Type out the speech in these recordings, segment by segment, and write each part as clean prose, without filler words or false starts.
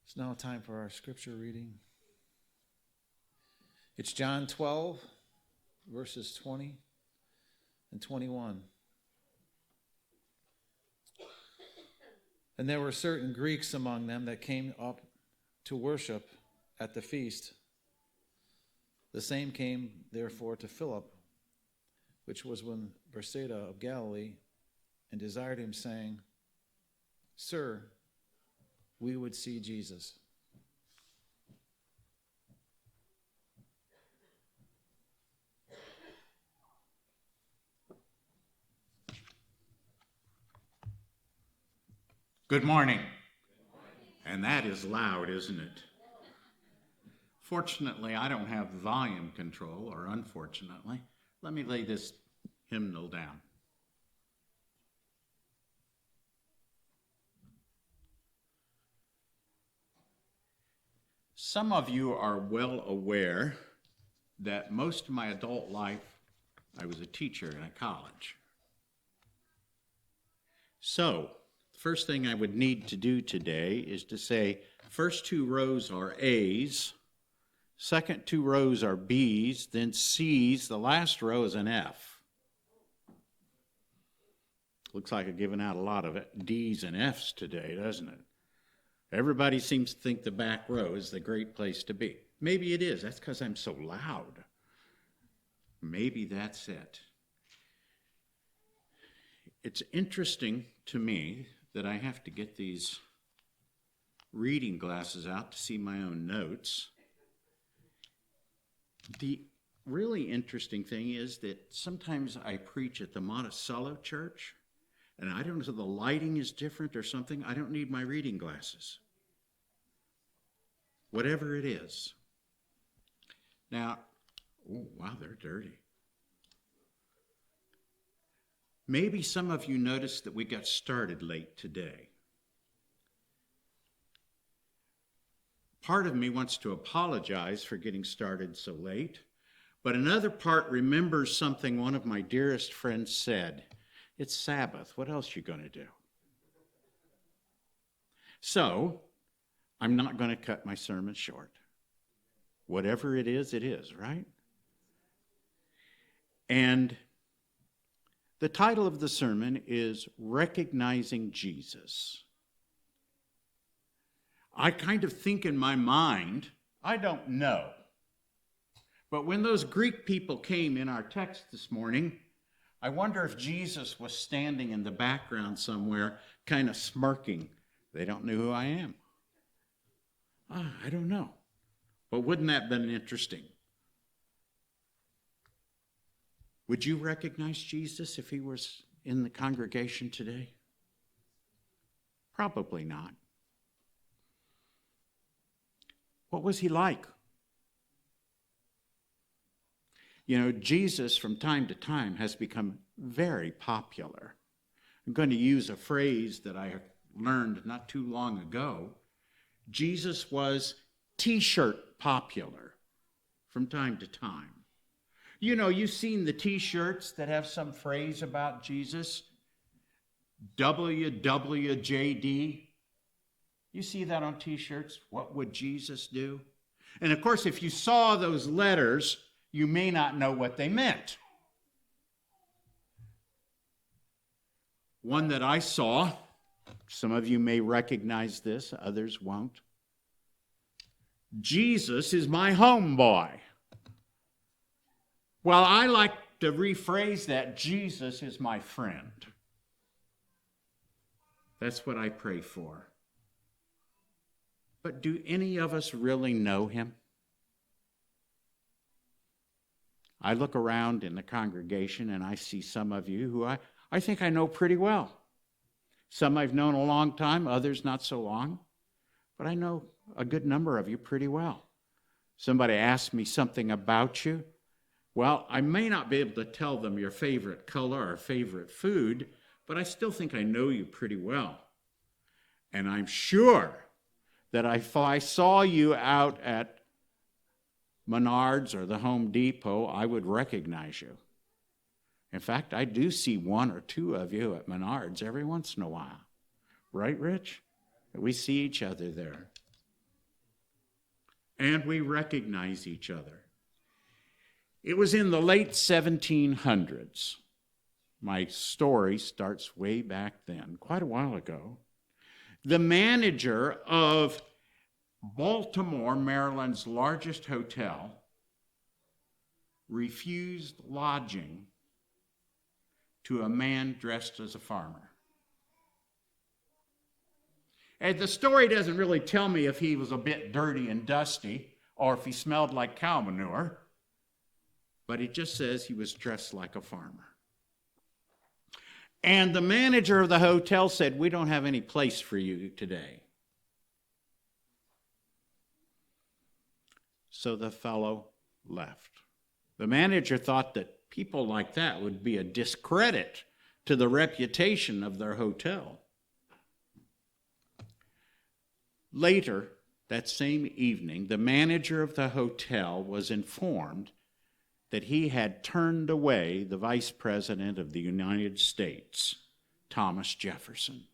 It's now time for our scripture reading. It's John 12, verses 20 and 21. And there were certain Greeks among them that came up to worship at the feast. The same came therefore to Philip, which was when Bethsaida of Galilee, and desired him, saying, Sir, we would see Jesus. Good morning. And that is loud, isn't it? Fortunately, I don't have volume control, or unfortunately. Let me lay this hymnal down. Some of you are well aware that most of my adult life, I was a teacher in a college. So, the first thing I would need to do today is to say, first two rows are A's, second two rows are B's, then C's, the last row is an F. Looks like I've given out a lot of D's and F's today, doesn't it? Everybody seems to think the back row is the great place to be. Maybe it is. That's because I'm so loud. Maybe that's it. It's interesting to me that I have to get these reading glasses out to see my own notes. The really interesting thing is that sometimes I preach at the Monticello Church, and I don't know if the lighting is different or something. I don't need my reading glasses. Whatever it is. Now, oh, wow, they're dirty. Maybe some of you noticed that we got started late today. Part of me wants to apologize for getting started so late, but another part remembers something one of my dearest friends said. It's Sabbath. What else you going to do? So, I'm not going to cut my sermon short. Whatever it is, right? And the title of the sermon is Recognizing Jesus. I kind of think in my mind, I don't know. But when those Greek people came in our text this morning, I wonder if Jesus was standing in the background somewhere, kind of smirking. They don't know who I am. I don't know. But wouldn't that have been interesting? Would you recognize Jesus if he was in the congregation today? Probably not. What was he like? You know, Jesus from time to time has become very popular. I'm going to use a phrase that I learned not too long ago. Jesus was T-shirt popular from time to time. You know, you've seen the T-shirts that have some phrase about Jesus. WWJD. You see that on T-shirts? What would Jesus do? And of course, if you saw those letters, you may not know what they meant. One that I saw, some of you may recognize this, others won't. Jesus is my homeboy. Well, I like to rephrase that, Jesus is my friend. That's what I pray for. But do any of us really know him? I look around in the congregation and I see some of you who I think I know pretty well. Some I've known a long time, others not so long. But I know a good number of you pretty well. Somebody asks me something about you. Well, I may not be able to tell them your favorite color or favorite food, but I still think I know you pretty well. And I'm sure that if I saw you out at Menards or the Home Depot, I would recognize you. In fact, I do see one or two of you at Menards every once in a while. Right, Rich? We see each other there. and we recognize each other. It was in the late 1700s. My story starts way back then, quite a while ago. The manager of Baltimore, Maryland's largest hotel, refused lodging to a man dressed as a farmer. And the story doesn't really tell me if he was a bit dirty and dusty or if he smelled like cow manure, but it just says he was dressed like a farmer. And the manager of the hotel said, "We don't have any place for you today." So the fellow left. The manager thought that people like that would be a discredit to the reputation of their hotel. Later, that same evening, the manager of the hotel was informed that he had turned away the Vice President of the United States, Thomas Jefferson.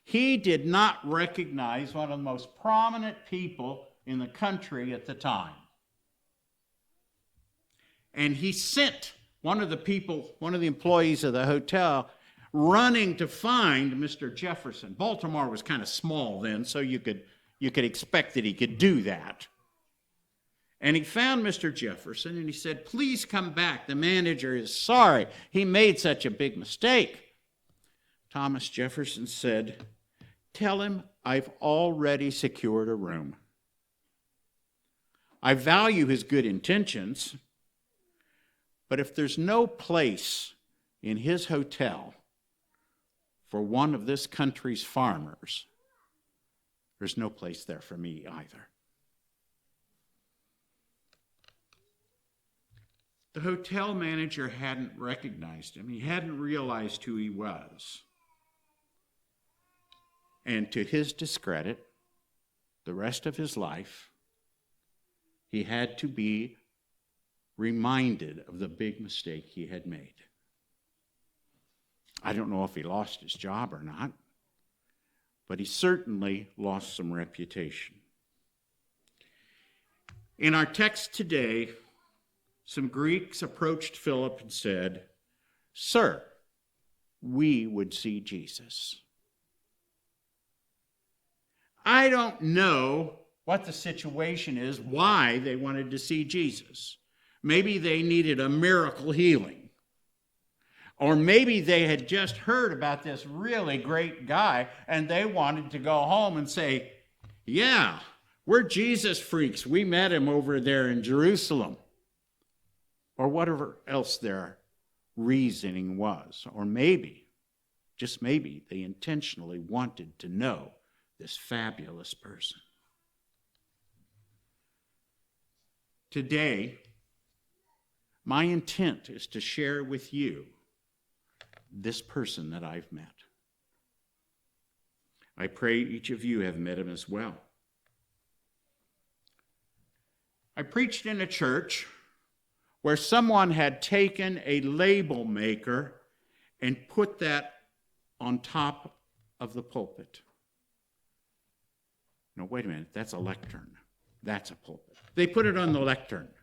He did not recognize one of the most prominent people in the country at the time. And he sent one of the employees of the hotel, running to find Mr. Jefferson. Baltimore was kind of small then, so you could expect that he could do that. And he found Mr. Jefferson, and he said, "Please come back. The manager is sorry. He made such a big mistake." Thomas Jefferson said, "Tell him I've already secured a room. I value his good intentions, but if there's no place in his hotel for one of this country's farmers, there's no place there for me either." The hotel manager hadn't recognized him. He hadn't realized who he was. And to his discredit, the rest of his life, he had to be reminded of the big mistake he had made. I don't know if he lost his job or not, but he certainly lost some reputation. In our text today, some Greeks approached Philip and said, "Sir, we would see Jesus." I don't know what the situation is, why they wanted to see Jesus. Maybe they needed a miracle healing. Or maybe they had just heard about this really great guy and they wanted to go home and say, "Yeah, we're Jesus freaks. We met him over there in Jerusalem." Or whatever else their reasoning was. Or maybe, just maybe, they intentionally wanted to know this fabulous person. Today, my intent is to share with you this person that I've met. I pray each of you have met him as well. I preached in a church where someone had taken a label maker and put that on top of the pulpit. No, wait a minute, that's a lectern. That's a pulpit. They put it on the lectern.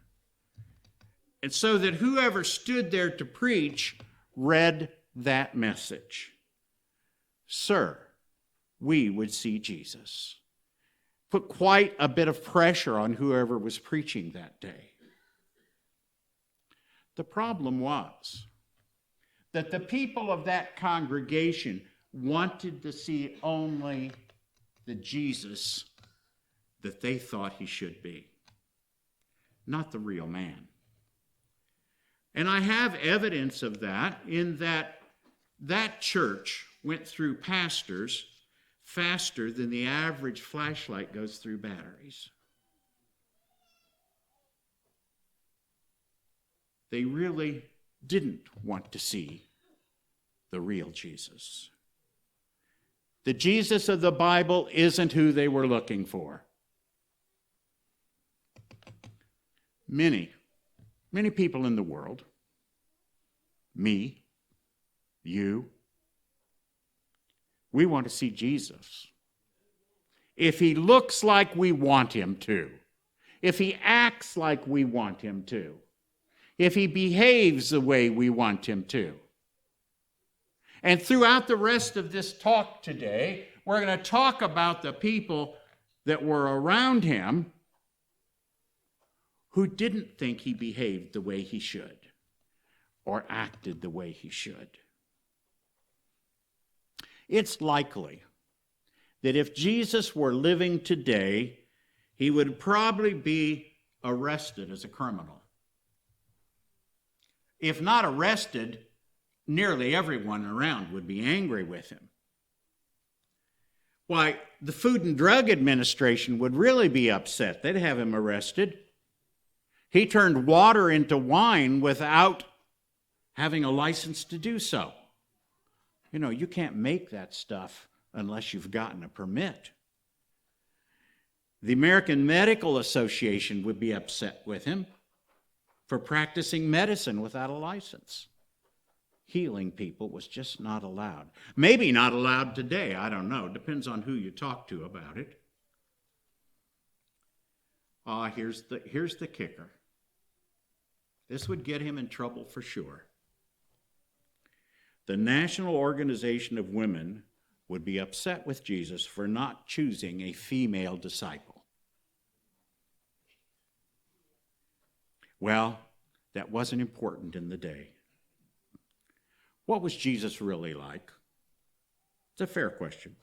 And so that whoever stood there to preach read that message. "Sir, we would see Jesus." Put quite a bit of pressure on whoever was preaching that day. The problem was that the people of that congregation wanted to see only the Jesus that they thought he should be, not the real man. And I have evidence of that in that church went through pastors faster than the average flashlight goes through batteries. They really didn't want to see the real Jesus. The Jesus of the Bible isn't who they were looking for. Many people in the world, me, you, we want to see Jesus. if he looks like we want him to, if he acts like we want him to, if he behaves the way we want him to. And throughout the rest of this talk today, we're going to talk about the people that were around him who didn't think he behaved the way he should or acted the way he should. It's likely that if Jesus were living today, he would probably be arrested as a criminal. If not arrested, nearly everyone around would be angry with him. Why, the Food and Drug Administration would really be upset. They'd have him arrested. He turned water into wine without having a license to do so. You know, you can't make that stuff unless you've gotten a permit. The American Medical Association would be upset with him for practicing medicine without a license. Healing people was just not allowed. Maybe not allowed today, I don't know. Depends on who you talk to about it. Here's the kicker. This would get him in trouble for sure. The National Organization of Women would be upset with Jesus for not choosing a female disciple. Well, that wasn't important in the day. What was Jesus really like? It's a fair question,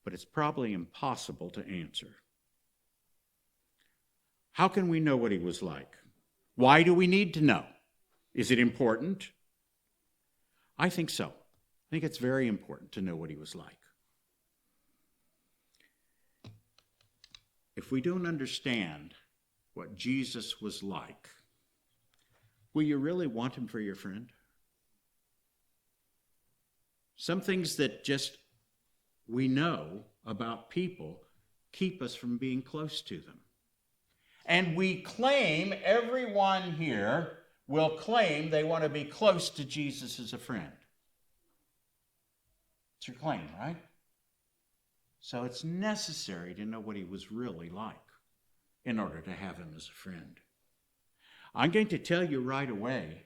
but it's probably impossible to answer. How can we know what he was like? Why do we need to know? Is it important? I think so. I think it's very important to know what he was like. If we don't understand what Jesus was like, will you really want him for your friend? Some things that just we know about people keep us from being close to them. And we claim, everyone here will claim they want to be close to Jesus as a friend. It's your claim, right? So it's necessary to know what he was really like in order to have him as a friend. I'm going to tell you right away,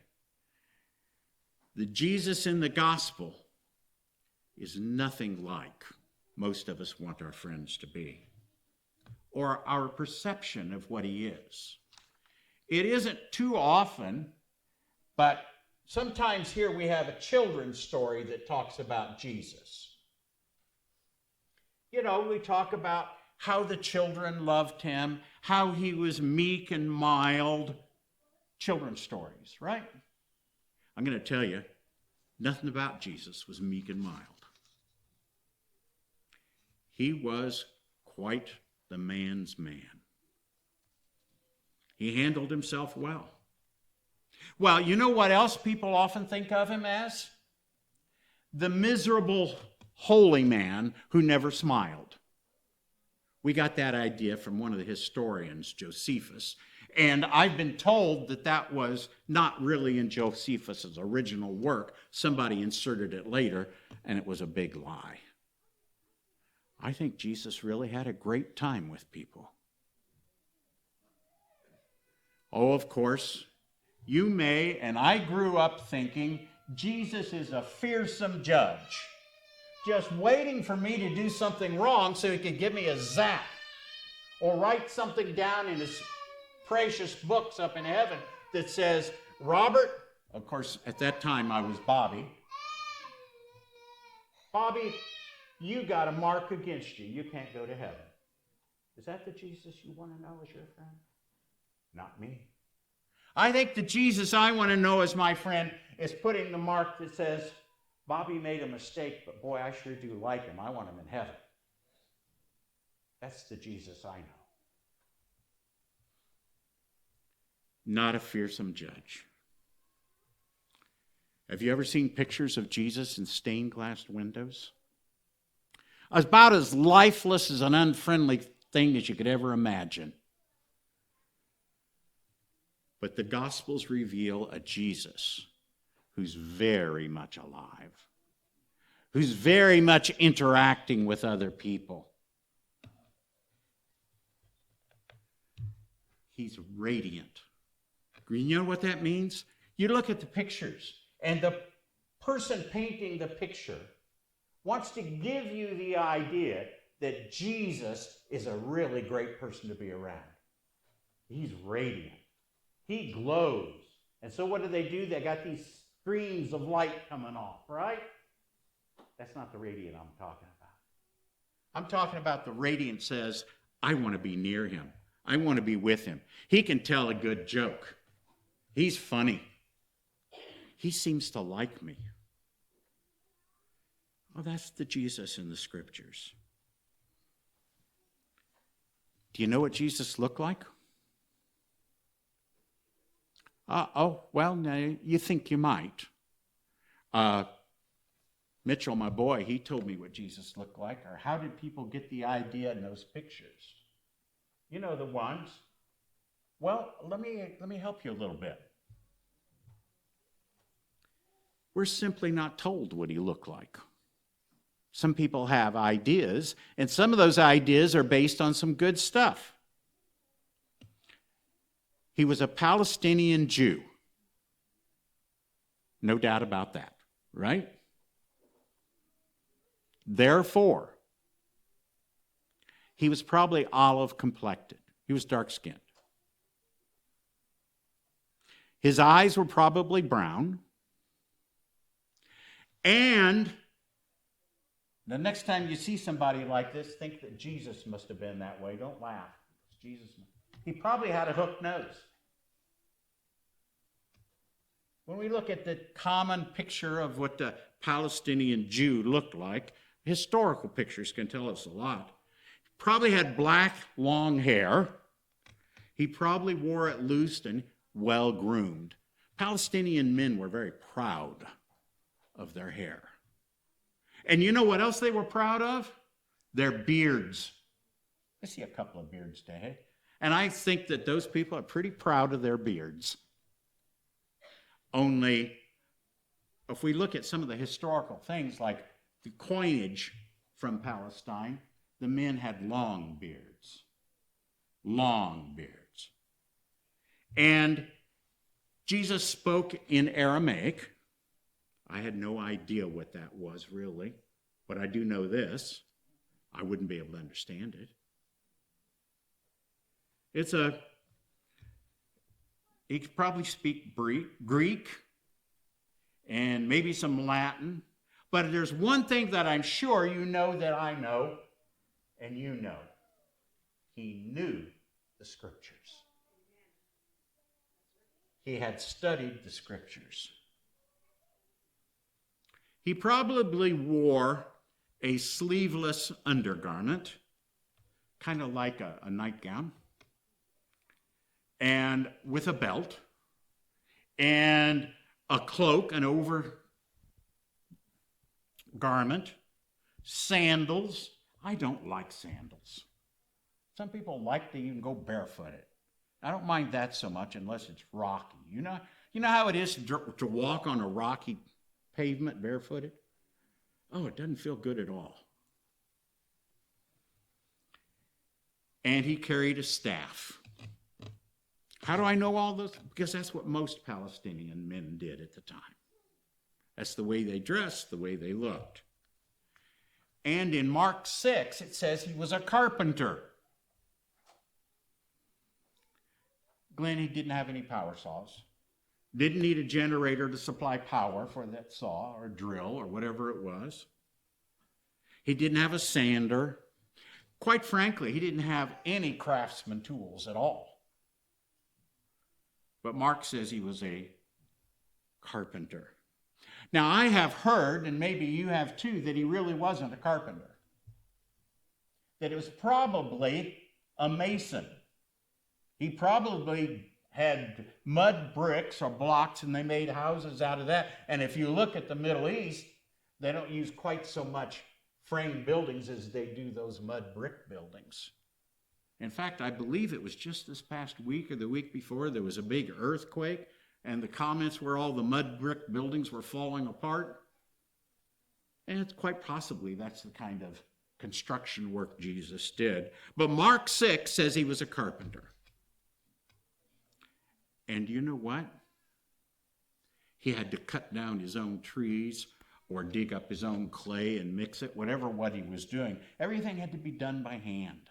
the Jesus in the gospel is nothing like most of us want our friends to be, or our perception of what he is. It isn't too often, but sometimes here we have a children's story that talks about Jesus. You know, we talk about how the children loved him, how he was meek and mild. Children's stories, right? I'm going to tell you, nothing about Jesus was meek and mild. He was quite the man's man. He handled himself well. Well, you know what else people often think of him as? The miserable holy man who never smiled. We got that idea from one of the historians, Josephus, and I've been told that that was not really in Josephus's original work. Somebody inserted it later, and it was a big lie. I think Jesus really had a great time with people. Oh, of course, you may, and I grew up thinking, Jesus is a fearsome judge, just waiting for me to do something wrong so he could give me a zap or write something down in his precious books up in heaven that says, Robert, of course, at that time I was Bobby, you got a mark against you. You can't go to heaven. Is that the Jesus you want to know as your friend? Not me. I think the Jesus I want to know as my friend is putting the mark that says, Bobby made a mistake, but boy, I sure do like him. I want him in heaven. That's the Jesus I know. Not a fearsome judge. Have you ever seen pictures of Jesus in stained glass windows? About as lifeless as an unfriendly thing as you could ever imagine. But the Gospels reveal a Jesus who's very much alive, who's very much interacting with other people, He's radiant. You know what that means? You look at the pictures, and the person painting the picture wants to give you the idea that Jesus is a really great person to be around. He's radiant. He glows. And so what do? They got these streams of light coming off, right? That's not the radiant I'm talking about. I'm talking about the radiant says, I want to be near him. I want to be with him. He can tell a good joke. He's funny. He seems to like me. Well, that's the Jesus in the scriptures. Do you know what Jesus looked like? Well, now you think you might. Mitchell, my boy, he told me what Jesus looked like, or how did people get the idea in those pictures? You know the ones. Well, let me help you a little bit. We're simply not told what he looked like. Some people have ideas, and some of those ideas are based on some good stuff. He was a Palestinian Jew. No doubt about that, right? Therefore, he was probably olive complected. He was dark-skinned. His eyes were probably brown. And the next time you see somebody like this, think that Jesus must have been that way. Don't laugh. He probably had a hooked nose. When we look at the common picture of what the Palestinian Jew looked like, historical pictures can tell us a lot. He probably had black, long hair. He probably wore it loose and well-groomed. Palestinian men were very proud of their hair. And you know what else they were proud of? Their beards. I see a couple of beards today. And I think that those people are pretty proud of their beards. Only, if we look at some of the historical things like the coinage from Palestine, the men had long beards. Long beards. And Jesus spoke in Aramaic. I had no idea what that was really, but I do know this. I wouldn't be able to understand it. He could probably speak Greek and maybe some Latin, but there's one thing that I'm sure you know that I know, and you know. He knew the scriptures. He had studied the scriptures. He probably wore a sleeveless undergarment, kind of like a nightgown, and with a belt, and a cloak, an overgarment, sandals. I don't like sandals. Some people like to even go barefooted. I don't mind that so much unless it's rocky. You know how it is to walk on a rocky pavement barefooted? Oh, it doesn't feel good at all. And he carried a staff. How do I know all this? Because that's what most Palestinian men did at the time. That's the way they dressed, the way they looked. And in Mark 6, it says he was a carpenter. Glenn, he didn't have any power saws. Didn't need a generator to supply power for that saw or drill or whatever it was. He didn't have a sander. Quite frankly, he didn't have any craftsman tools at all. But Mark says he was a carpenter. Now, I have heard, and maybe you have too, that he really wasn't a carpenter. That it was probably a mason. He probably had mud bricks or blocks, and they made houses out of that. And if you look at the Middle East, they don't use quite so much frame buildings as they do those mud brick buildings. In fact, I believe it was just this past week or the week before, there was a big earthquake, and the comments were all the mud brick buildings were falling apart. And it's quite possibly that's the kind of construction work Jesus did. But Mark 6 says he was a carpenter. And you know what? He had to cut down his own trees or dig up his own clay and mix it, what he was doing. Everything had to be done by hand.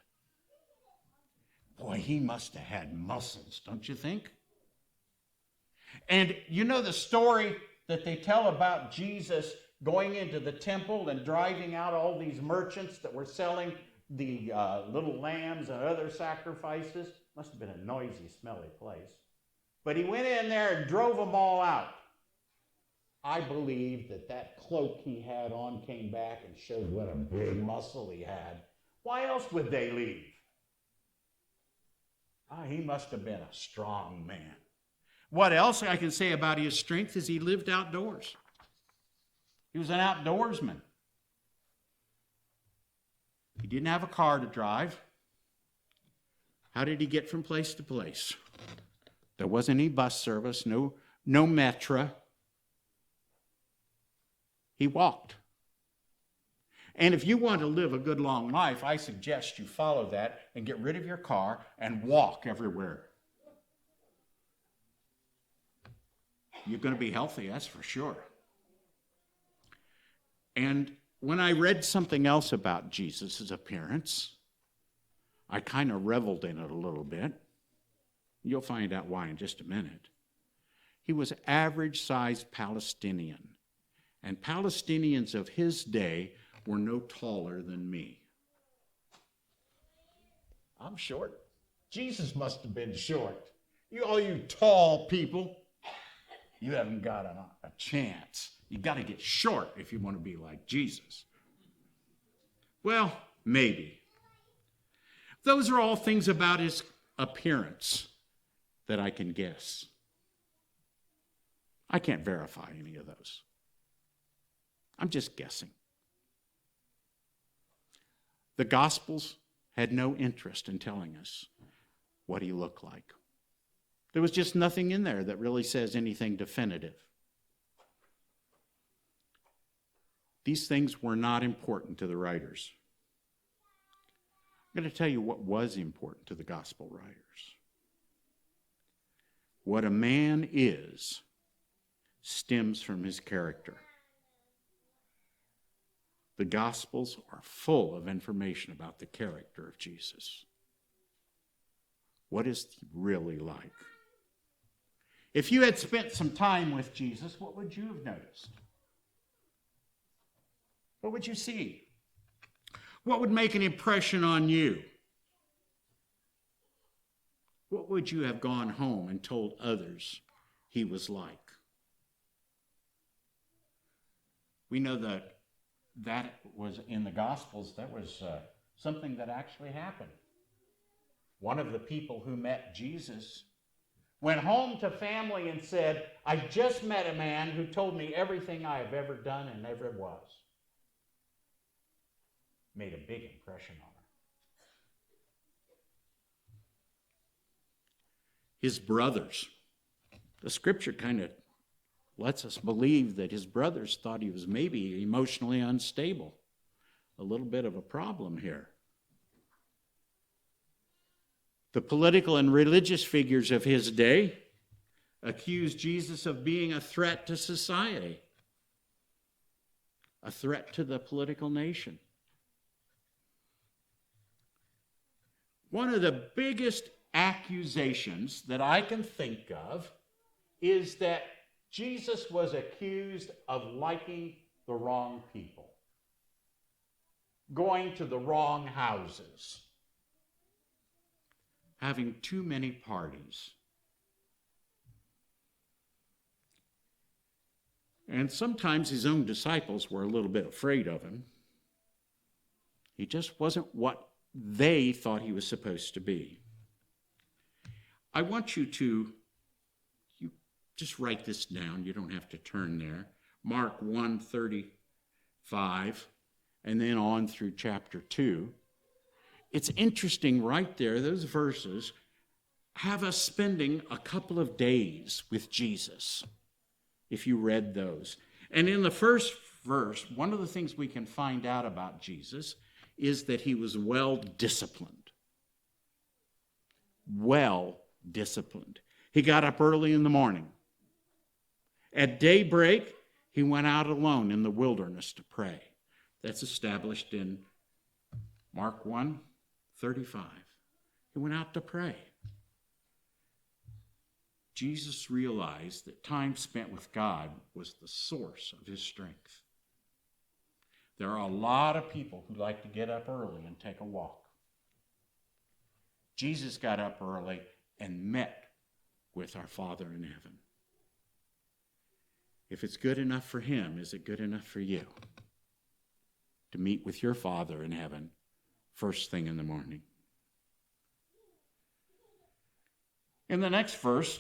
Boy, he must have had muscles, don't you think? And you know the story that they tell about Jesus going into the temple and driving out all these merchants that were selling the little lambs and other sacrifices? Must have been a noisy, smelly place. But he went in there and drove them all out. I believe that cloak he had on came back and showed what a big muscle he had. Why else would they leave? He must have been a strong man. What else I can say about his strength is he lived outdoors. He was an outdoorsman. He didn't have a car to drive. How did he get from place to place? There wasn't any bus service, no metro. He walked. And if you want to live a good long life, I suggest you follow that and get rid of your car and walk everywhere. You're going to be healthy, that's for sure. And when I read something else about Jesus' appearance, I kind of reveled in it a little bit. You'll find out why in just a minute. He was average-sized Palestinian. And Palestinians of his day were no taller than me. I'm short. Jesus must have been short. All you tall people, you haven't got a chance. You got to get short if you want to be like Jesus. Well, maybe. Those are all things about his appearance that I can guess. I can't verify any of those. I'm just guessing. The Gospels had no interest in telling us what he looked like. There was just nothing in there that really says anything definitive. These things were not important to the writers. I'm going to tell you what was important to the gospel writers. What a man is stems from his character. The Gospels are full of information about the character of Jesus. What is he really like? If you had spent some time with Jesus, what would you have noticed? What would you see? What would make an impression on you? What would you have gone home and told others he was like? We know that was in the Gospels, that was something that actually happened. One of the people who met Jesus went home to family and said, I just met a man who told me everything I have ever done and ever was. Made a big impression on her. His brothers. The scripture kind of lets us believe that his brothers thought he was maybe emotionally unstable. A little bit of a problem here. The political and religious figures of his day accused Jesus of being a threat to society, a threat to the political nation. One of the biggest accusations that I can think of is that Jesus was accused of liking the wrong people, going to the wrong houses, having too many parties. And sometimes his own disciples were a little bit afraid of him. He just wasn't what they thought he was supposed to be. I want you just write this down. You don't have to turn there. Mark 1:35, and then on through chapter 2. It's interesting right there, those verses have us spending a couple of days with Jesus, if you read those. And in the first verse, one of the things we can find out about Jesus is that he was well disciplined. Well disciplined. He got up early in the morning. At daybreak, he went out alone in the wilderness to pray. That's established in Mark 1:35. He went out to pray. Jesus realized that time spent with God was the source of his strength. There are a lot of people who like to get up early and take a walk. Jesus got up early and met with our Father in heaven. If it's good enough for him, is it good enough for you to meet with your Father in heaven first thing in the morning? In the next verse,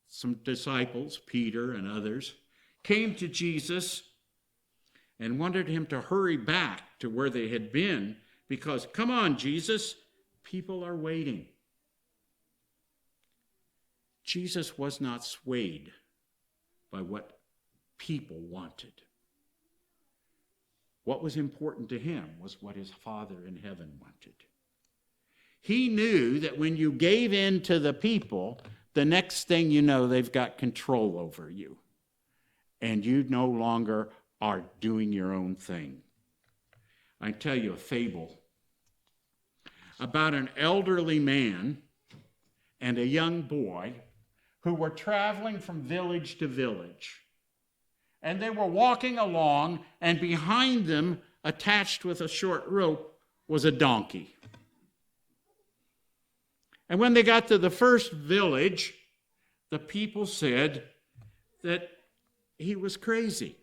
some disciples, Peter and others, came to Jesus and wanted him to hurry back to where they had been because, come on, Jesus, people are waiting. Jesus was not swayed by what people wanted. What was important to him was what his Father in heaven wanted. He knew that when you gave in to the people, the next thing you know, they've got control over you. And you no longer are doing your own thing. I tell you a fable about an elderly man and a young boy who were traveling from village to village. And they were walking along, and behind them, attached with a short rope, was a donkey. And when they got to the first village, the people said that he was crazy.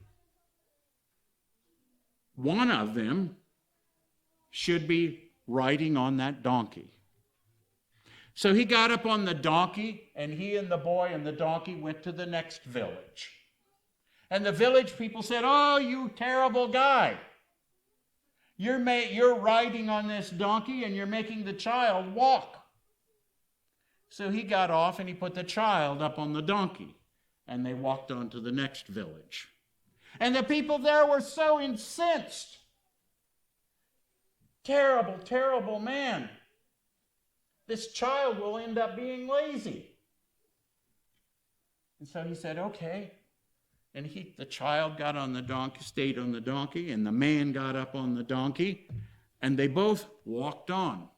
One of them should be riding on that donkey. So he got up on the donkey, and he and the boy and the donkey went to the next village. And the village people said, "Oh, you terrible guy. You're riding on this donkey and you're making the child walk." So he got off and he put the child up on the donkey, and they walked on to the next village. And the people there were so incensed. Terrible, terrible man. This child will end up being lazy. And so he said, okay. And the child got on the donkey, stayed on the donkey, and the man got up on the donkey, and they both walked on.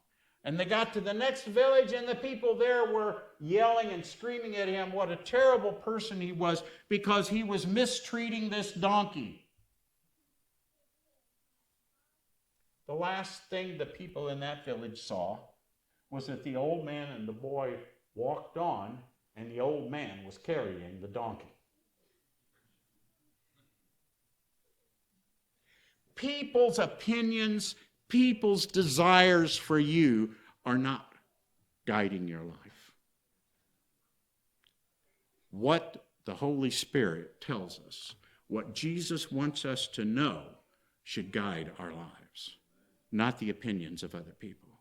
And they got to the next village, and the people there were yelling and screaming at him what a terrible person he was because he was mistreating this donkey. The last thing the people in that village saw was that the old man and the boy walked on, and the old man was carrying the donkey. People's opinions, people's desires for you are not guiding your life. What the Holy Spirit tells us, what Jesus wants us to know, should guide our lives, not the opinions of other people.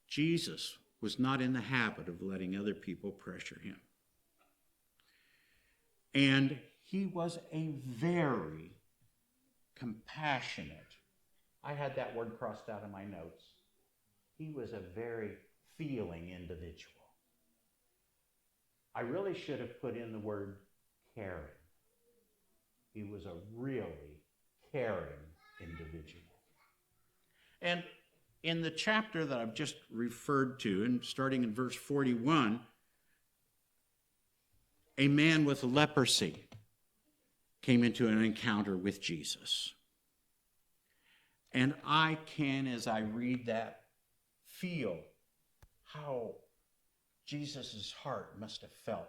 Jesus was not in the habit of letting other people pressure him. And he was a very compassionate, I had that word crossed out in my notes. He was a very feeling individual. I really should have put in the word caring. He was a really caring individual. And in the chapter that I've just referred to, and starting in verse 41, a man with leprosy came into an encounter with Jesus. And I can, as I read that, feel how Jesus' heart must have felt,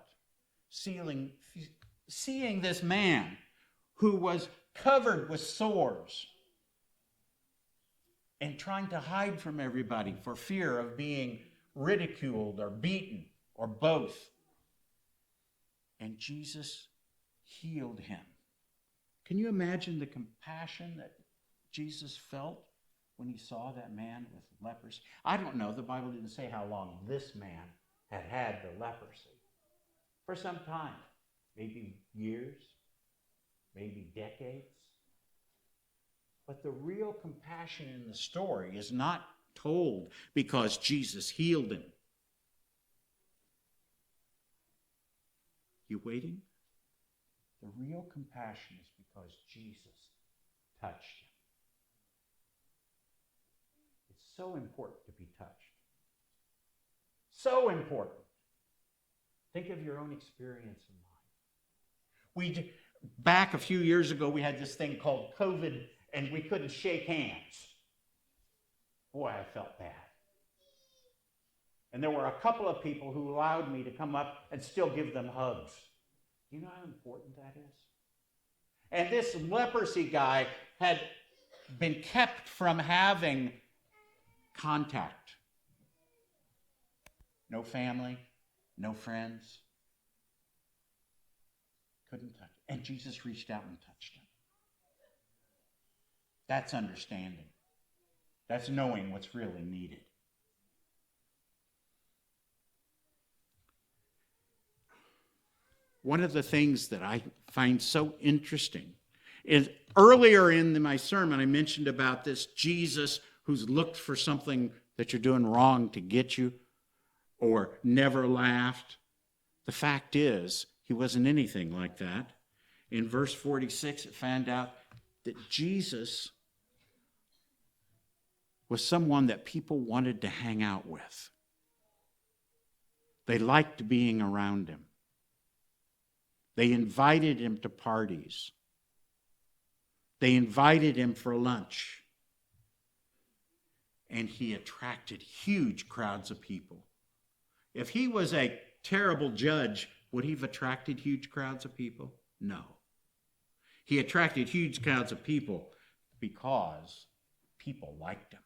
seeing this man who was covered with sores and trying to hide from everybody for fear of being ridiculed or beaten or both. And Jesus healed him. Can you imagine the compassion that Jesus felt when he saw that man with leprosy? I don't know. The Bible didn't say how long this man had had the leprosy. For some time. Maybe years. Maybe decades. But the real compassion in the story is not told because Jesus healed him. You waiting? The real compassion is because Jesus touched him. It's so important to be touched. So important. Think of your own experience in life. Back a few years ago, we had this thing called COVID, and we couldn't shake hands. Boy, I felt bad. And there were a couple of people who allowed me to come up and still give them hugs. You know how important that is? And this leprosy guy had been kept from having contact. No family, no friends. Couldn't touch. And Jesus reached out and touched him. That's understanding. That's knowing what's really needed. One of the things that I find so interesting is earlier in my sermon, I mentioned about this Jesus who's looked for something that you're doing wrong to get you or never laughed. The fact is, he wasn't anything like that. In verse 46, it found out that Jesus was someone that people wanted to hang out with. They liked being around him. They invited him to parties. They invited him for lunch. And he attracted huge crowds of people. If he was a terrible judge, would he have attracted huge crowds of people? No. He attracted huge crowds of people because people liked him.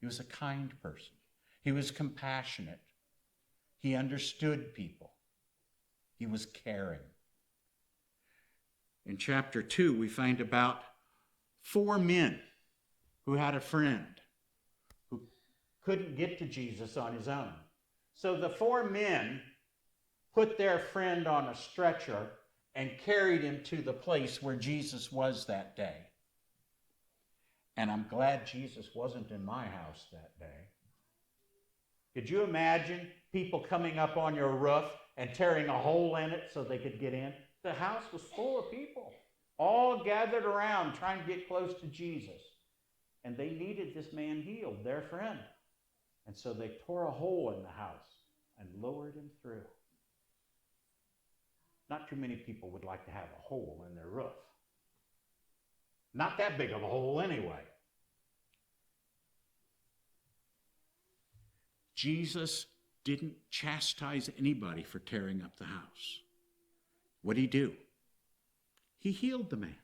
He was a kind person. He was compassionate. He understood people. He was caring. In chapter 2, we find about 4 men who had a friend who couldn't get to Jesus on his own. So the 4 men put their friend on a stretcher and carried him to the place where Jesus was that day. And I'm glad Jesus wasn't in my house that day. Could you imagine people coming up on your roof and tearing a hole in it so they could get in? The house was full of people, all gathered around trying to get close to Jesus. And they needed this man healed, their friend. And so they tore a hole in the house and lowered him through. Not too many people would like to have a hole in their roof. Not that big of a hole anyway. Jesus didn't chastise anybody for tearing up the house. What did he do? He healed the man.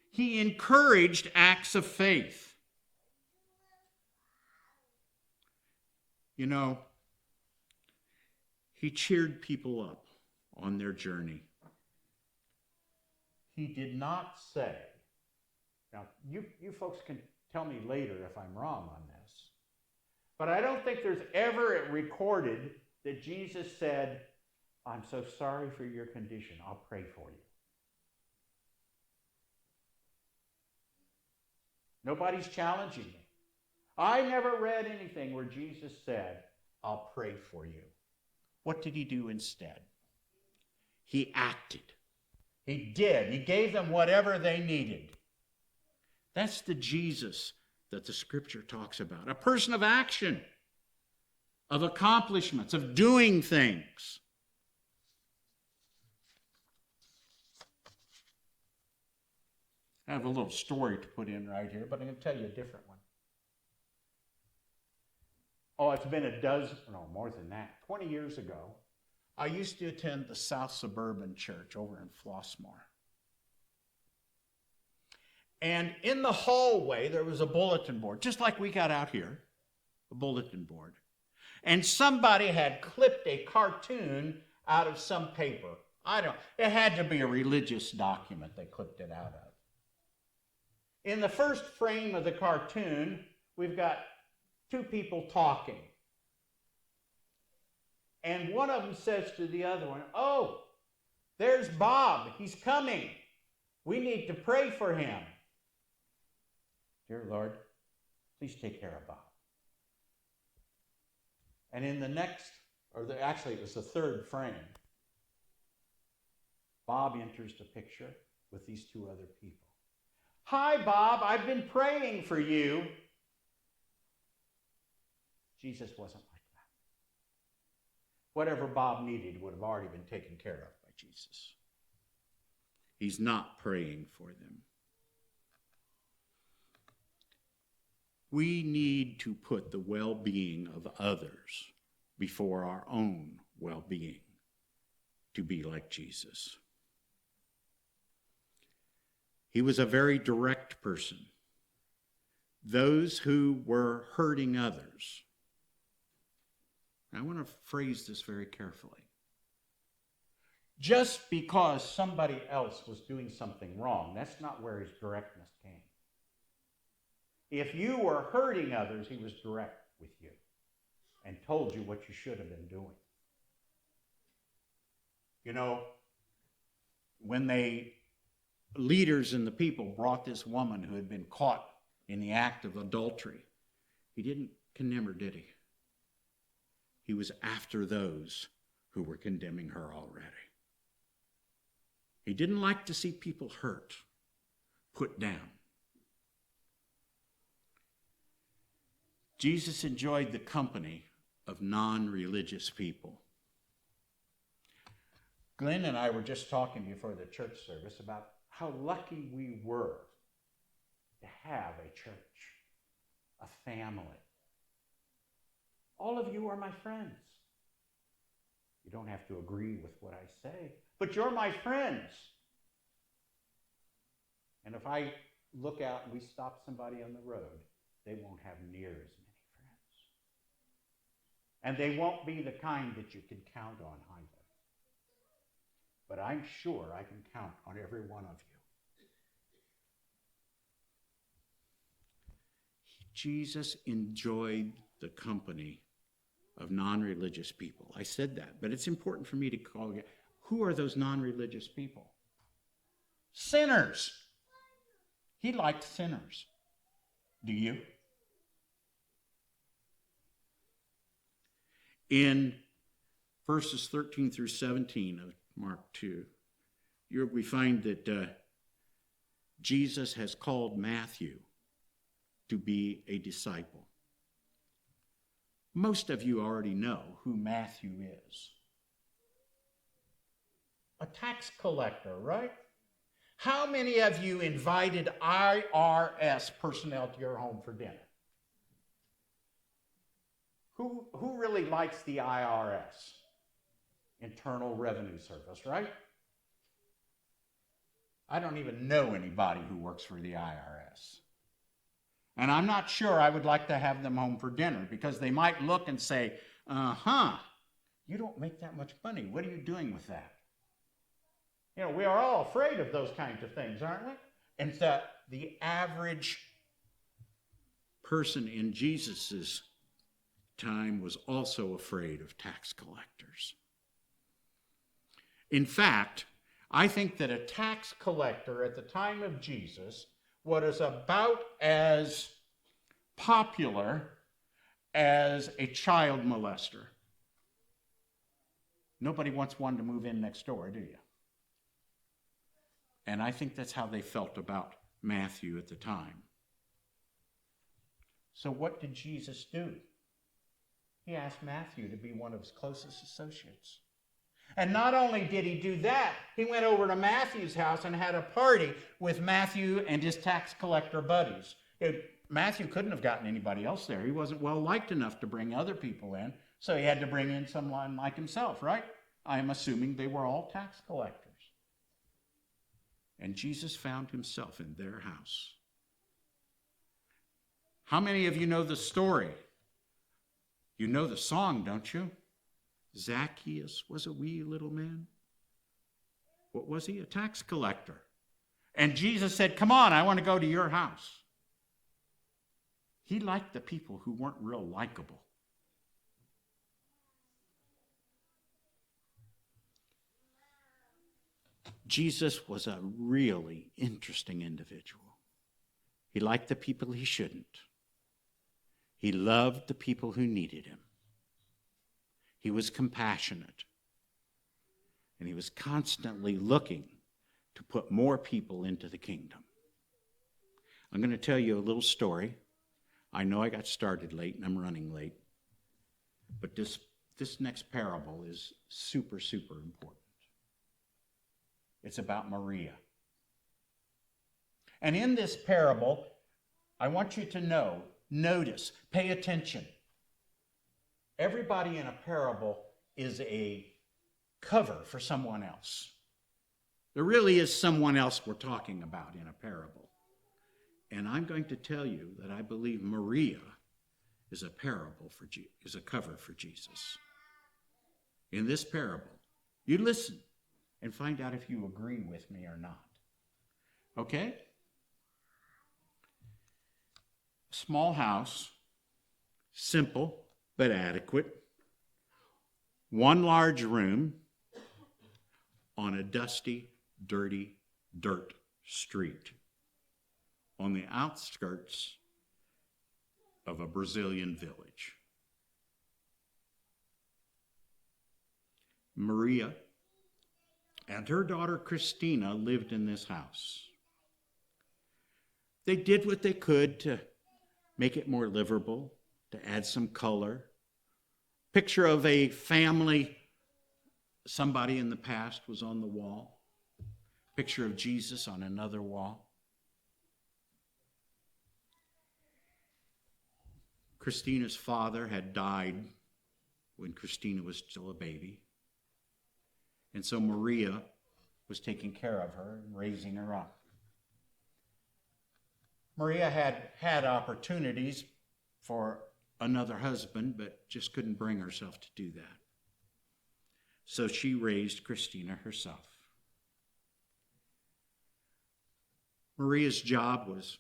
He encouraged acts of faith. You know, he cheered people up on their journey. He did not say, now you folks can tell me later if I'm wrong on this, but I don't think there's ever recorded that Jesus said, I'm so sorry for your condition, I'll pray for you. Nobody's challenging me. I never read anything where Jesus said, I'll pray for you. What did he do instead? He acted. He did. He gave them whatever they needed. That's the Jesus that the scripture talks about. A person of action, of accomplishments, of doing things. I have a little story to put in right here, but I'm going to tell you a different one. Oh, it's been more than that. 20 years ago, I used to attend the South Suburban Church over in Flossmoor. And in the hallway, there was a bulletin board, just like we got out here, a bulletin board. And somebody had clipped a cartoon out of some paper. It had to be a religious document they clipped it out of. In the first frame of the cartoon, we've got 2 people talking. And one of them says to the other one, oh, there's Bob, he's coming. We need to pray for him. Dear Lord, please take care of Bob. And in the next, actually it was the third frame, Bob enters the picture with these two other people. Hi, Bob, I've been praying for you. Jesus wasn't like that. Whatever Bob needed would have already been taken care of by Jesus. He's not praying for them. We need to put the well-being of others before our own well-being to be like Jesus. He was a very direct person. Those who were hurting others. I want to phrase this very carefully. Just because somebody else was doing something wrong, that's not where his directness came. If you were hurting others, he was direct with you and told you what you should have been doing. You know, when leaders and the people brought this woman who had been caught in the act of adultery, he didn't condemn her, did he? He was after those who were condemning her already. He didn't like to see people hurt, put down. Jesus enjoyed the company of non-religious people. Glenn and I were just talking before the church service about how lucky we were to have a church, a family. All of you are my friends. You don't have to agree with what I say, but you're my friends. And if I look out and we stop somebody on the road, they won't have near as many friends. And they won't be the kind that you can count on either. But I'm sure I can count on every one of you. Jesus enjoyed the company of non-religious people. I said that, but it's important for me to call you. Who are those non-religious people? Sinners. He liked sinners. Do you? In verses 13 through 17 of Mark 2, we find that Jesus has called Matthew to be a disciple. Most of you already know who Matthew is. A tax collector, right? How many of you invited IRS personnel to your home for dinner? Who really likes the IRS? Internal Revenue Service, right? I don't even know anybody who works for the IRS. And I'm not sure I would like to have them home for dinner because they might look and say, you don't make that much money. What are you doing with that? You know, we are all afraid of those kinds of things, aren't we? And so the average person in Jesus's time was also afraid of tax collectors. In fact, I think that a tax collector at the time of Jesus was about as popular as a child molester. Nobody wants one to move in next door, do you? And I think that's how they felt about Matthew at the time. So what did Jesus do? He asked Matthew to be one of his closest associates. And not only did he do that, he went over to Matthew's house and had a party with Matthew and his tax collector buddies. Matthew couldn't have gotten anybody else there. He wasn't well liked enough to bring other people in, so he had to bring in someone like himself, right? I'm assuming they were all tax collectors. And Jesus found himself in their house. How many of you know the story? You know the song, don't you? Zacchaeus was a wee little man. What was he? A tax collector. And Jesus said, come on, I want to go to your house. He liked the people who weren't real likable. Jesus was a really interesting individual. He liked the people he shouldn't. He loved the people who needed him. He was compassionate. And he was constantly looking to put more people into the kingdom. I'm going to tell you a little story. I know I got started late and I'm running late. But this next parable is super, super important. It's about Maria. And in this parable, I want you to notice, pay attention. Everybody in a parable is a cover for someone else. There really is someone else we're talking about in a parable. And I'm going to tell you that I believe Maria is a cover for Jesus. In this parable, you listen and find out if you agree with me or not. Okay? Small house, simple but adequate. One large room on a dusty, dirty dirt street on the outskirts of a Brazilian village. Maria and her daughter Christina lived in this house. They did what they could to make it more livable, to add some color. Picture of a family, somebody in the past was on the wall. Picture of Jesus on another wall. Christina's father had died when Christina was still a baby. And so Maria was taking care of her and raising her up. Maria had opportunities for another husband, but just couldn't bring herself to do that. So she raised Christina herself. Maria's job was,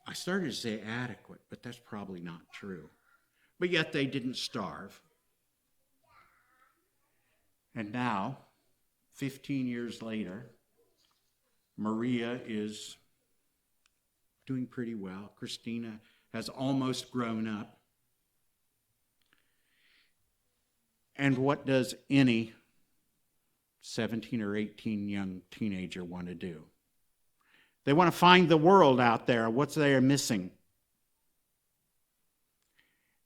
I started to say adequate, but that's probably not true. But yet they didn't starve. And now, 15 years later, Maria is doing pretty well. Christina has almost grown up. And what does any 17 or 18 young teenager want to do? They want to find the world out there, what's they missing.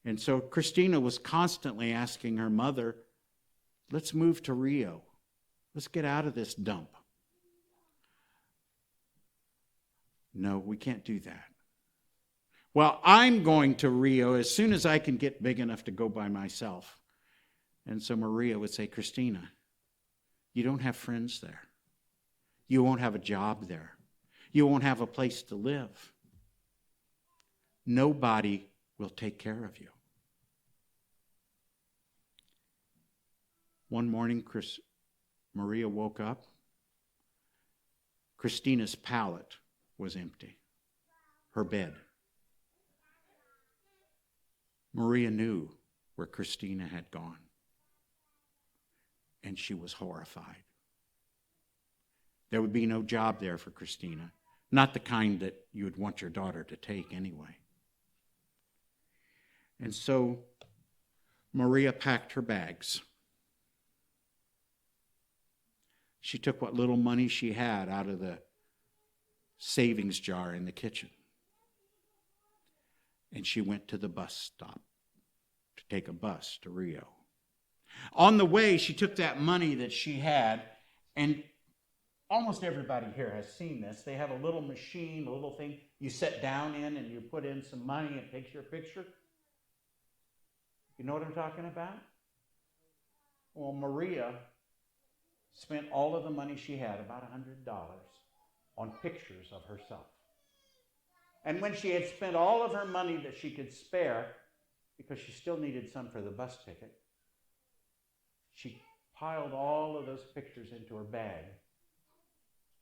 And so Christina was constantly asking her mother, let's move to Rio. Let's get out of this dump. No, we can't do that. Well, I'm going to Rio as soon as I can get big enough to go by myself. And so Maria would say, Christina, you don't have friends there. You won't have a job there. You won't have a place to live. Nobody will take care of you. One morning, Maria woke up. Christina's pallet was empty. Her bed. Maria knew where Christina had gone. And she was horrified. There would be no job there for Christina. Not the kind that you would want your daughter to take anyway. And so Maria packed her bags. She took what little money she had out of the savings jar in the kitchen. And she went to the bus stop to take a bus to Rio. On the way, she took that money that she had, and almost everybody here has seen this. They have a little machine, a little thing you sit down in and you put in some money and it takes your picture. You know what I'm talking about? Well, Maria spent all of the money she had, about $100, on pictures of herself. And when she had spent all of her money that she could spare, because she still needed some for the bus ticket, she piled all of those pictures into her bag.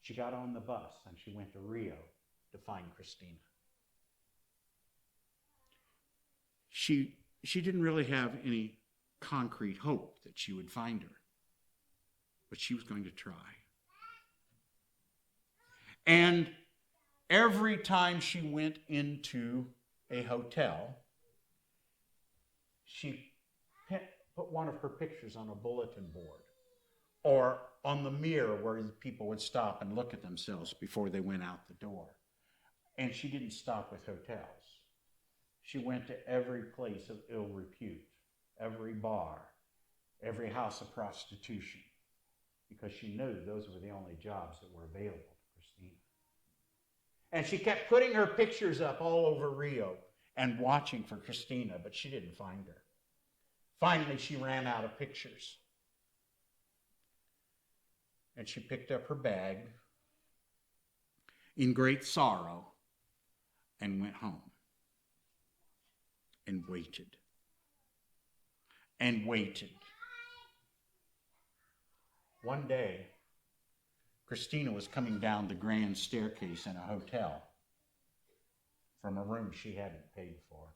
She got on the bus and she went to Rio to find Christina. She didn't really have any concrete hope that she would find her, but she was going to try. And every time she went into a hotel, she put one of her pictures on a bulletin board or on the mirror where people would stop and look at themselves before they went out the door. And she didn't stop with hotels. She went to every place of ill repute, every bar, every house of prostitution, because she knew those were the only jobs that were available to Christina. And she kept putting her pictures up all over Rio and watching for Christina, but she didn't find her. Finally, she ran out of pictures. And she picked up her bag in great sorrow and went home and waited and waited. One day, Christina was coming down the grand staircase in a hotel from a room she hadn't paid for.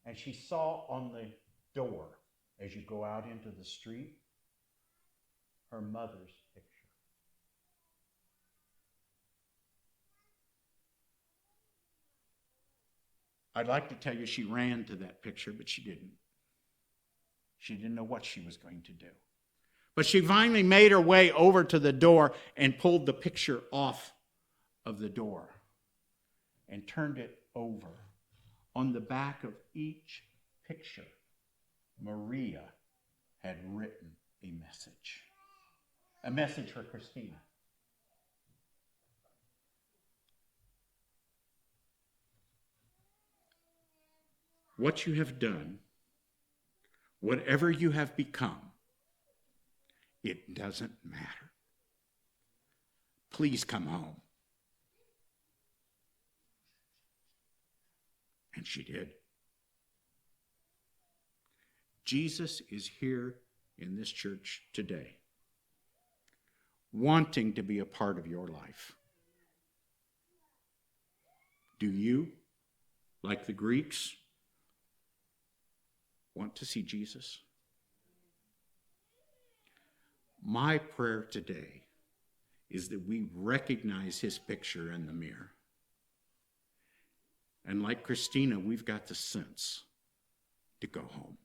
And she saw on the door, as you go out into the street, her mother's picture. I'd like to tell you she ran to that picture, but she didn't. She didn't know what she was going to do. But she finally made her way over to the door and pulled the picture off of the door and turned it over. On the back of each picture, Maria had written a message for Christina. What you have done, whatever you have become, it doesn't matter. Please come home. And she did. Jesus is here in this church today, wanting to be a part of your life. Do you, like the Greeks, want to see Jesus? My prayer today is that we recognize his picture in the mirror. And like Christina, we've got the sense to go home.